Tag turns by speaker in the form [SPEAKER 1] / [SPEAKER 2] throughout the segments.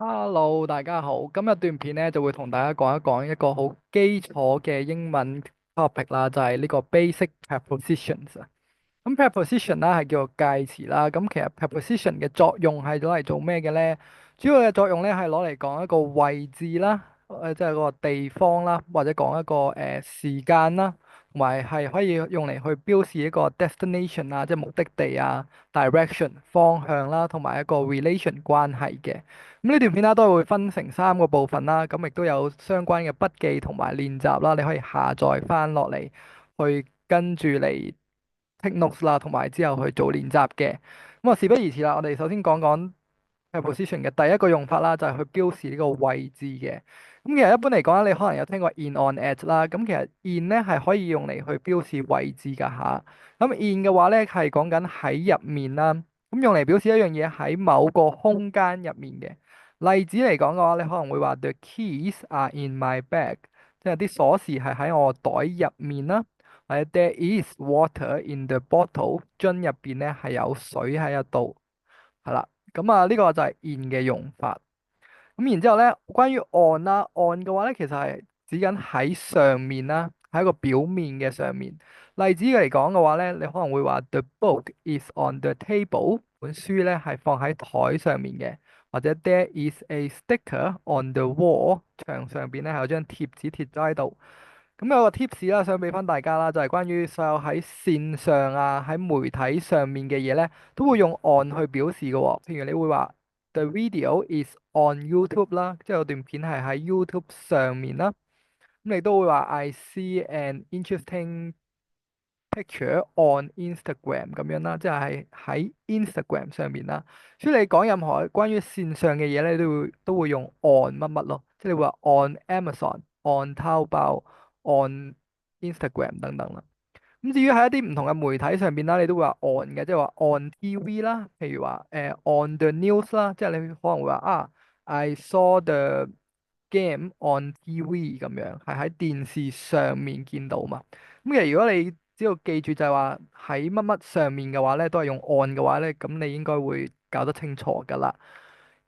[SPEAKER 1] Hello，大家好。今日段片咧就會同大家講一講一個好基礎嘅英文 topic 啦，就係呢個 basic prepositions 啊。咁 preposition 啦係叫做介詞啦。咁其實 preposition 嘅作用係攞嚟做咩嘅咧？主要嘅作用咧係攞嚟講一個位置啦，即係個地方啦，或者講一個時間啦，同埋係可以用嚟去標示一個 destination 啊，即係目的地啊，direction 方向啦，同埋一個 relation 關係嘅。咁呢段片啦都係會分成3個部分啦，咁亦都有相關嘅筆記同埋練習啦，你可以下載翻落嚟去跟住嚟 take notes 啦，同埋之後去做練習嘅。咁啊，事不宜遲啦，我哋首先講講 preposition 嘅第一個用法啦，就係去標示呢個位置嘅。咁其實一般嚟講咧，你可能有聽過 in、on、at 啦。咁其實 in 咧係可以用嚟去標示位置㗎吓。咁 in 嘅話咧係講緊喺入面啦，咁用嚟表示一樣嘢喺某個空間入面嘅。例子嚟講嘅話，你可能會話 The keys are in my bag，即係啲鎖匙係喺我袋入面啦。或者 There is water in the bottle，樽入邊咧係有水喺度，係啦。咁啊，呢個就係 in 嘅用法。咁然之後咧，關於 on 啦，on 嘅話咧，其實係指緊喺上面啦，喺一個表面嘅上面。例子嚟講嘅話咧，你可能會話 The book is on the table，本書咧係放喺台上面嘅，或者 There is a sticker on the wall，牆上邊咧係有張貼紙貼咗喺度。咁有個 tips 啦，想俾翻大家啦，就係關於所有喺線上啊，喺媒體上面嘅嘢咧，都會用 on 去表示嘅喎。譬如你會話 The video is on YouTube 啦，即係有段片係喺 YouTube 上面啦。咁你都會話 I see an interesting picture on Instagram 咁樣啦，即係喺 Instagram 上面啦。所以你講任何關於線上嘅嘢咧，都會用 on 乜乜咯，即係你會話 on Amazon、on 淘寶、on Instagram 等等啦。咁至於喺一啲唔同嘅媒體上邊啦，你都會話 on 嘅，即係話 on TV 啦，譬如話on the news 啦，即係你可能會話I saw the game on TV 咁樣，係喺電視上面見到嘛。咁其實如果你只要記住就係話喺乜乜上面嘅話咧，都係用 on 嘅話咧，咁你應該會搞得清楚㗎啦。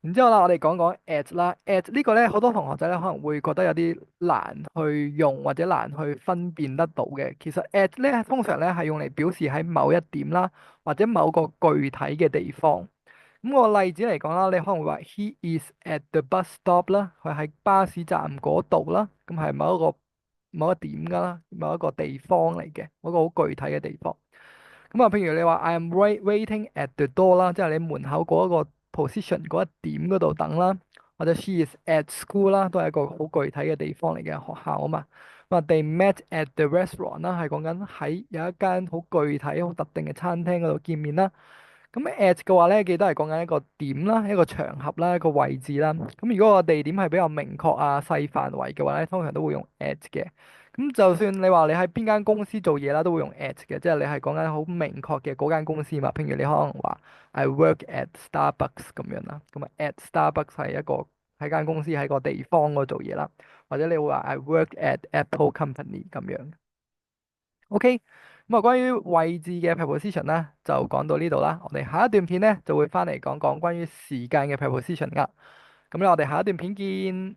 [SPEAKER 1] 然之後啦，我哋講講 at 啦，at 呢個咧好多同學仔咧可能會覺得有啲難去用或者難去分辨得到嘅。其實 at 咧通常咧係用嚟表示喺某一點啦，或者某個具體嘅地方。咁個例子嚟講啦，你可能會話 He is at the bus stop 啦，佢喺巴士站嗰度啦，咁係某一點㗎啦，某一個地方嚟嘅，某一個好具體嘅地方。咁啊，譬如你話 I am waiting at the door 啦，即係你門口嗰一個 position 嗰一點嗰度等啦，或者 She is at school 啦，都係一個好具體嘅地方嚟嘅學校啊嘛。咁啊，They met at the restaurant 啦，係講緊喺有一間好具體、好特定嘅餐廳嗰度見面啦。咁 at 嘅話咧，記得係講緊一個點啦，一個場合啦，一個位置啦。咁如果個地點係比較明確啊、細範圍嘅話咧，通常都會用 at 嘅。咁就算你話你喺邊間公司做嘢啦，都會用 at 嘅，即係你係講緊好明確嘅嗰間公司嘛。譬如你可能話 I work at Starbucks 咁樣啦，咁啊 at Starbucks 係一個喺間公司喺個地方嗰度做嘢啦，或者你會話 I work at Apple Company 咁樣。OK，咁啊，關於位置嘅 preposition 咧，就講到呢度啦。我哋下一段片咧就會翻嚟講講關於時間嘅 preposition 噶。咁咧，我哋下一段片見。